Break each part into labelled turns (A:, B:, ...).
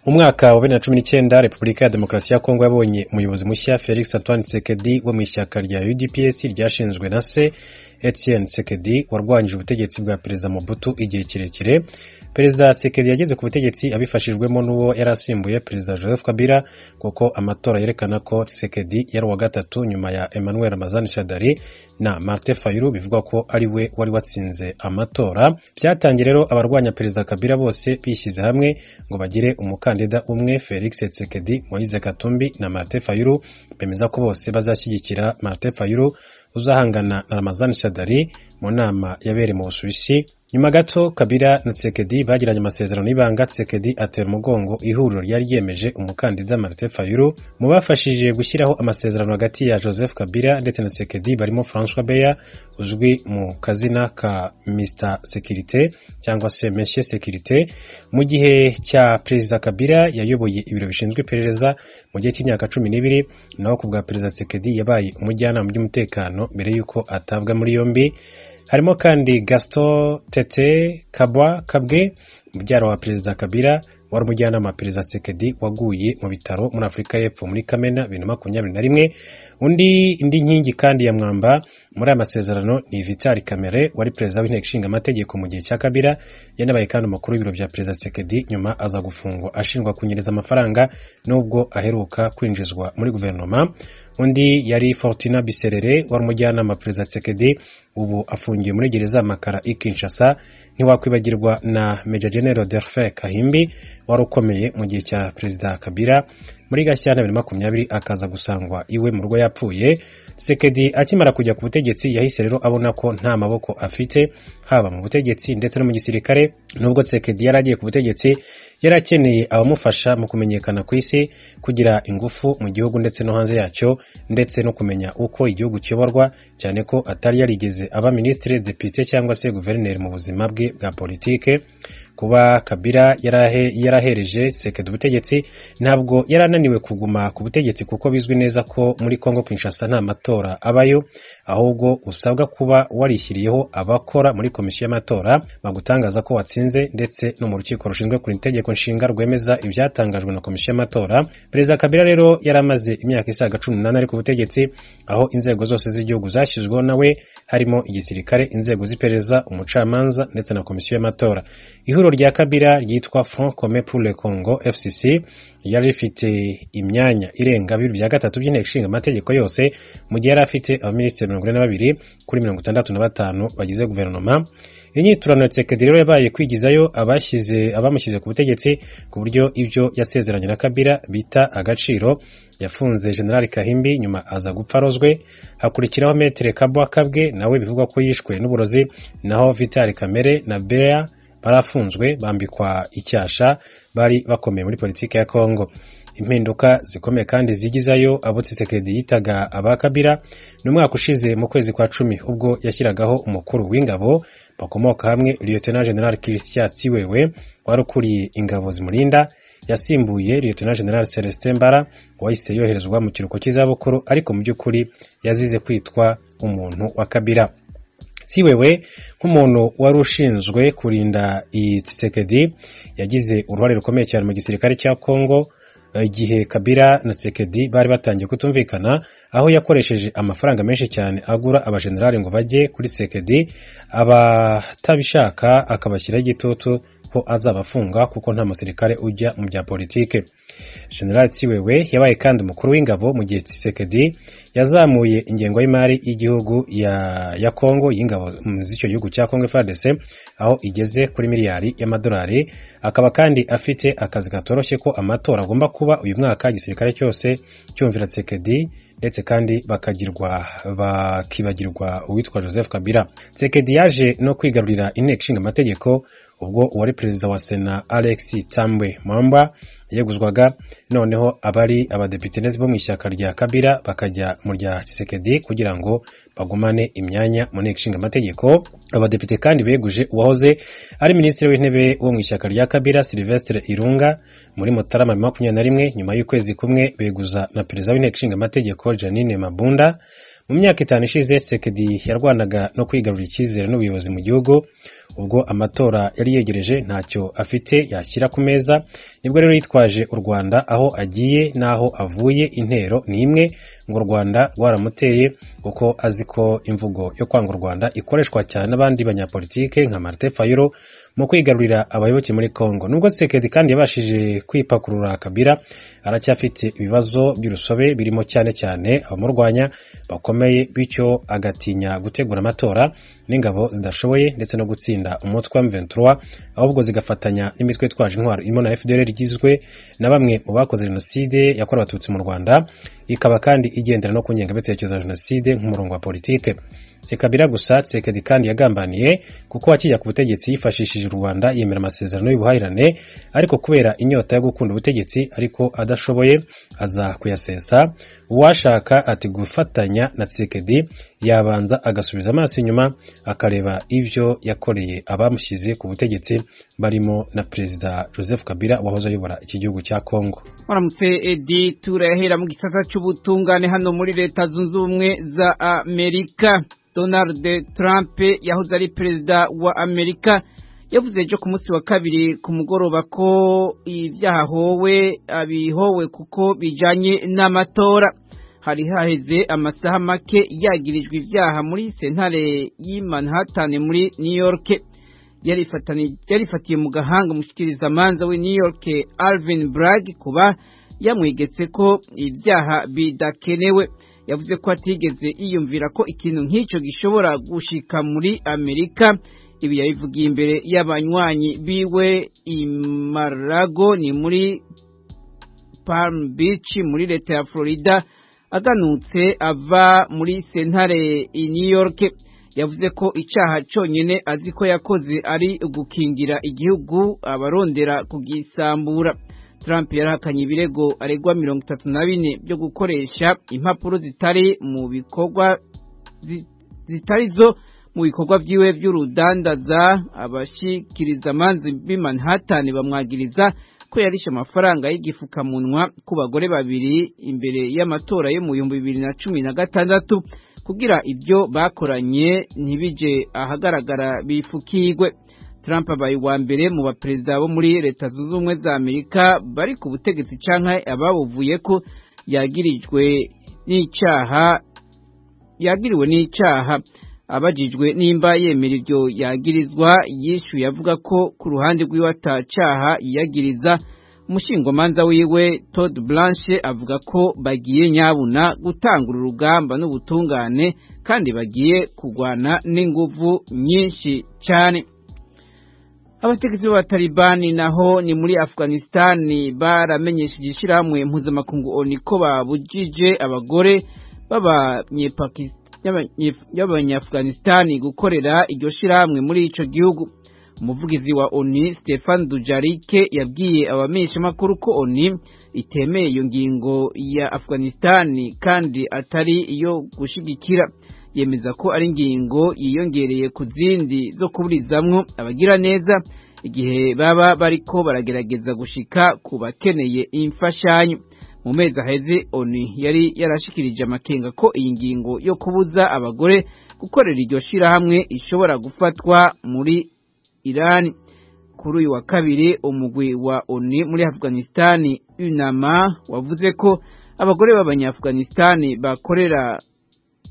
A: Umwaka wa 2019 Repubulika ya Demokarasi ya Kongo yabonye umuyobozi mushya Felix Antoine Tshisekedi wo mu ishyaka rya UDPS ryashinzwe na se Etienne Tshisekedi warwanyije ubutegetsi bwa Perezida Mobutu igihe kirekire. Perezida Tshisekedi yageze ku butegetsi abifashijwemo n'uwo yarasimbuye Perezida Joseph Kabila, kuko amatora yerekana ko Tshisekedi yari wa gatatu nyuma ya Emmanuel Ramazani Shadari na Martin Fayulu, bivugwa ko ari we wari watsinze amatora. Byatangiye rero abarwanya Perezida Kabila bose bishyize hamwe ngo bagire umukandida umwe, Felix Tshisekedi, Moise Katumbi na Martin Fayulu. Bemeza ko bose bazashyigikira Martin Fayulu uzahangana na Ramazani Shadari mu nama yabereye mu Busuwisi. Nyuma gato Kabila na Tshisekedi bagiranye amasezerano y'ibanga. Tshisekedi atera umugongo ihuriro ryari ryemeje umukandida Martin Fayulu. Mu bafashije gushyiraho amasezerano hagati ya Joseph Kabila ndetse na Tshisekedi barimo François Beya, uzwi mu kazina ka Mr Securite cyangwa se Monsieur Securite. Mu gihe cya Perezida Kabila yayoboye ibiro bishinzwe iperereza mu gihe cy'imyaka 12, naho ku bwa Perezida Tshisekedi yabaye umujyanama by'umutekano mbere yuko atabwa muri yombi. Harimo kandi Gaston Tete Kabwe, mubyara wa Perezida Kabila, wari umujyanama wa Perezida Tshisekedi waguye mu bitaro muri Afurika y'Epfo muri Kamena 2021. Indi nkingi kandi ya mwamba muri aya masezerano ni Vital Kamerhe, wari perezida w'inteko ishinga amategeko mu gihe cya Kabila, yanabaye kandi umukuru w'ibiro bya Perezida Tshisekedi, nyuma aza gufungwa ashinjwa kunyereza amafaranga nubwo aheruka kwinjizwa muri guverinoma. Undi yari Fortuna Biserere, wari umujyanama wa Perezida Tshisekedi, ubu afungiye muri gereza Makala i Kinshasa. Ntiwakwibagirwa na Major General Delphin Kahimbi, wari ukomeye mu gihe cya Perezida Kabila. Muri Gashyantare 2020 akaza gusangwa iwe mu rugo yapfuye. Tshisekedi akimara kujya ku butegetsi yahise rero abona ko nta maboko afite haba mu butegetsi ndetse no mu gisirikare. Nubwo Tshisekedi yaragiye ku butegetsi, yarakeneye abamufasha mu kumenyekana ku isi, kugira ingufu mu gihugu ndetse no hanze yacyo, ndetse no kumenya uko igihugu kiyoborwa, cyane ko atari yarigeze aba ministre, député cyangwa se gouverneur mu buzima bwe bwa politike. Kuba Kabila yarahereje Tshisekedi ubutegetsi, ntabwo yarananiwe kuguma ku butegetsi, kuko bizwi neza ko muri Kongo Kinshasa nta matora abayo, ahubwo usabwa kuba warishyiriyeho abakora muri komisiyo y'amatora bagutangaza ko watsinze, ndetse no mu rukiko rushinzwe kurinda itegeko nshinga rwemeza ibyatangajwe na komisiyo y'amatora. Perezida Kabila rero yaramaze imyaka isaga 18 ari ku butegetsi, aho inzego zose z'igihugu zashyizweho nawe, harimo igisirikare, inzego z'iperereza, umucamanza ndetse na komisiyo y'amatora. Ihuriro rya Kabila ryitwa Front Commun pour le Congo FCC yari rifite imyanya irenga 2/3 by'inteko ishinga amategeko yose, mu gihe yari afite abaminisitiri 42 kuri 65 bagize guverinoma. Inyiturano ya Tshisekedi rero yabaye kwigizayo abamushyize ku butegetsi, ku buryo ibyo yasezeranye na Kabila bita agaciro. Yafunze General Kahimbi, nyuma aza gupfa arozwe. Hakurikiraho Maître Kabwe, nawe bivugwa ko yishwe n'uburozi. Naho Vital Kamerhe na Beya barafunzwe bambikwa icyasha, bari bakomeye muri politiki ya Kongo. Impinduka zikomeye kandi zigizayo abo Tshisekedi yitaga aba Kabila n'umwaka ushize mu kwezi kwa 10, ubwo yashyiragaho umukuru w'ingabo bakomoka hamwe, Lieutenant General Christian Tsiwewe, wari ukuriye ingabo zimurinda. Yasimbuye Lieutenant General Celestin Mbara, wahise yoherezwa mu kiruhuko cy'izabukuru, ariko mu by'ukuri yazize kwitwa umuntu wa Kabila. Tsiwewe nk'umuntu wari ushinzwe kurinda Tshisekedi yagize uruhare rukomeye cyane mu gisirikare cya Kongo igihe Kabila na Tshisekedi bari batangiye kutumvikana, aho yakoresheje amafaranga menshi cyane agura abajenerali ngo bajye kuri Tshisekedi, abatabishaka akabashyiraho igitutu ko azabafunga, kuko nta musirikare ujya mu bya politike. General Tsiwewe yabaye kandi umukuru w'ingabo mu gihe Tshisekedi yazamuye ingengo y'imari y'igihugu ya Kongo, y'ingabo z'icyo gihugu cya Kongo FARDC, aho igeze kuri miliyari y'amadolari. Akaba kandi afite akazi katoroshye ko amatora agomba kuba uyu mwaka, igisirikare cyose cyumvira Tshisekedi, ndetse kandi bakibagirwa uwitwa Joseph Kabila. Tshisekedi yaje no kwigarurira inteko ishinga amategeko, ubwo uwari perezida wa Sena Alex Tambwe Mwamba yeguzwaga. Noneho abari abadepite ndetse bo mu ishyaka rya Kabila bakajya mu rya Tshisekedi kugira ngo bagumane imyanya mu nteko ishinga amategeko. Abadepite kandi beguje uwahoze ari minisitiri w'intebe wo mu ishyaka rya Kabila Sylvestre Ilunga muri Mutarama 2021, nyuma y'ukwezi kumwe beguza na perezida w'inteko ishinga amategeko Janine Mabunda. mu myaka 5 ishize Tshisekedi yarwanaga no kwigarurira icyizere n'ubuyobozi mu gihugu. Ubwo amatora yari yegereje ntacyo afite yashyira ku meza, nibwo rero yitwaje u Rwanda aho agiye naho avuye. Intero ni imwe, ngo u Rwanda rwaramuteye, kuko azi ko imvugo yo kwanga u Rwanda ikoreshwa cyane n'abandi banyapolitike nka Martin Fayulu mu kwigarurira abayoboke muri Kongo. Nubwo Tshisekedi kandi yabashije kwipakurura Kabila, aracyafite ibibazo by'urusobe birimo cyane abamurwanya bakomeye, bityo agatinya gutegura amatora n'ingabo zidashoboye ndetse no gutsinda umutwe wa M23, ahubwo zigafatanya n'imitwe twaje intwaro irimo na FDLR igizwe na bamwe mu bakoze jenoside yakorewe abatutsi mu Rwanda, ikaba kandi igendera no ku ngengabitekerezo ya jenoside nk'umurongo wa politike. Si Kabila gusa, Tshisekedi kandi yagambaniye kuko akijya ku butegetsi yifashishije u Rwanda yemera amasezerano y'ubuhahirane, ariko kubera inyota yo gukunda ubutegetsi ariko adashoboye aza kuyasesa. Uwashaka ati gufatanya na Tshisekedi yabanza agasubiza amaso inyuma akareba ibyo yakoreye abamushyize ku butegetsi barimo na Perezida Joseph Kabila wahoze ayobora iki gihugu cya Kongo.
B: Waramutse Edi, turahera mu gisata cy'ubutungane hano muri Leta Zunze Ubumwe za Amerika. Donald Trump yahoze ari perezida wa Amerika yavuze ejo ku munsi wa kabiri ku mugoroba ko ibyahahowe abihowe kuko bijanye n'amatora. Hari haheze amasaha make yagirijwe ibyaha muri sentare y'i Manhattan muri New York. Yarifatiye mu gahanga umushikiriza manza we New York Alvin Bragg kuba yamwegetse ko ibyaha bidakenewe. Yavuze ko atigeze yiyumvira ko ikintu nk'icyo gishobora gushika muri Amerika. Ibi yabivugiye imbere y'abanywanyi biwe i Mar-a-Lago, ni muri Palm Beach muri leta ya Florida, aganutse ava muri sentare i New York. Yavuze ko icyaha cyonyine azi ko yakoze ari gukingira igihugu abarondera kugisambura. Trump yarahakanye ibirego aregwa 34 byo gukoresha impapuro zitari mu bikorwa mu bikorwa byiwe by'urudandaza. Abashikiriza amanzi b'i Manhattan bamwagiriza ko yarishe amafaranga y'igifukamunwa ku bagore babiri imbere y'amatora yo mu 2016 kugira ibyo bakoranye ntibije ahagaragara bifukirwe. Trump abaye wa mbere mu baperezida bo muri Leta Zunze Ubumwe za Amerika bari ku butegetsi canke ababuvuye ko yagiriwe n'icyaha. Abajijwe nimba yemera ibyo yagirizwa, yishuye avuga ko ku ruhande rw'iwe atacaha yagiriza. Umushingwamanza wiwe Todd Blanche avuga ko bagiye nyabuna gutangura urugamba n'ubutungane kandi bagiye kugwana n'inguvu nyinshi cyane. Abategetsi b'Abatalibani naho ni muri Afghanistan baramenyesheje ishyirahamwe mpuzamakungu ONU ko babujije abagore b'Abanyafghanistan gukorera iryo shyirahamwe muri ico gihugu. Umuvugizi wa ONU Stefan Dujarric yabwiye abamenyeshamakuru ko ONU itemeye iyo ngingo ya Afghanistan kandi atari iyo gushigikira. Yemeza ko ari ingingo yiyongereye ku zindi zo kuburizamwo abagira neza igihe baba bariko baragerageza gushika ku bakeneye imfashanyo. Mu mezi aheze ONU yari yarashikirije amakenga ko iyi ngingo yo kubuza abagore gukorera iryo shirahamwe ishobora gufatwa muri Iran. Kuri uyu wa kabiri umugwi wa ONU muri Afghanistan UNAMA wavuze ko abagore b'Abanyafghanistan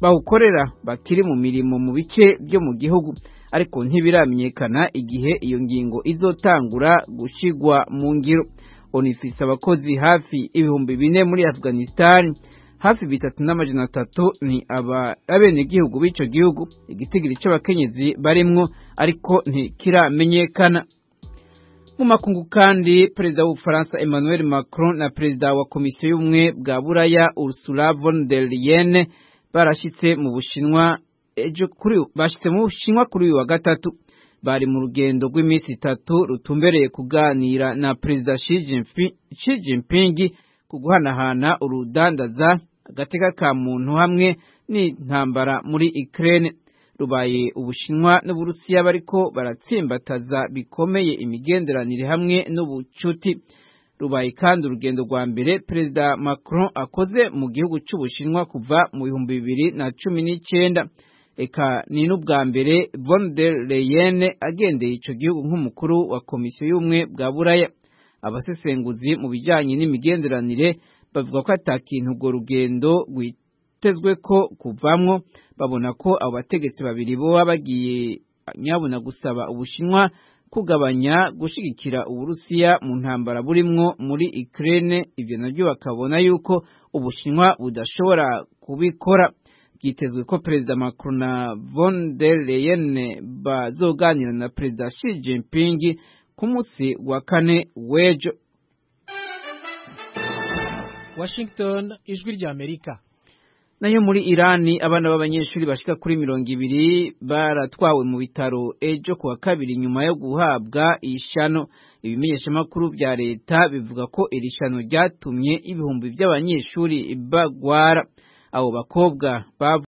B: bawukorera bakiri mu mirimo mu bice byo mu gihugu, ariko ntibiramenyekana igihe iyo ngingo izotangura gushigwa mu ngiro. ONU ifise abakozi hafi 4,000 muri Afghanistan, hafi 3,300 ni abenegihugu b'ico gihugu. Igitigiri c'abakenyezi barimwo ariko ntikiramenyekana. Mu makungu kandi Perezida w'Ubufaransa Emmanuel Macron na Perezida wa Komisiyo y'Ubumwe bwa Buraya Ursula von der Leyen barashitse mu Bushinwa kuri uyu wa gatatu. Bari mu rugendo rw'iminsi 3 rutumbereye kuganira na Perezida Xi Jinping ku guhanahana urudandaza, agateka ka muntu hamwe n'intambara muri Ukraine. Rubaye Ubushinwa n'Uburusiya bariko baratsimbataza bikomeye imigenderanire hamwe n'ubucuti. rubaye kandi urugendo rwa mbere Perezida Macron akoze mu gihugu cy'Ubushinwa kuva mu 2019. Eka ni n'ubwa mbere von der Leyen agendeye ico gihugu nk'umukuru wa komisiyo y'ubumwe bwa Buraya. Abasesenguzi mu bijyanye n'imigenderanire bavuga ko atakintu urwo rugendo rwitezwe ko kuvamwo, babona ko abo bategetsi babiri boba bagiye nyabuna gusaba Ubushinwa kugabanya gushigikira Uburusiya mu ntambara burimwo muri Ukraine. Ivyo navyo bakabona yuko Ubushinwa budashobora kubikora. Byitezwe ko Perezida Macron na von der Leyen bazoganira na Perezida Xi Jinping ku munsi wa kane w'ejo.
C: Washington, ijwi rya Amerika.
B: Nayo muri Irani abana b'abanyeshuri bashika kuri 200 baratwawe mu bitaro ejo kuwa kabiri nyuma yo guhabwa ishano. Ibimenyeshamakuru vya leta bivuga ko iri shano ryatumye ibihumbi by'abanyeshuri bagwara. Abo bakobwa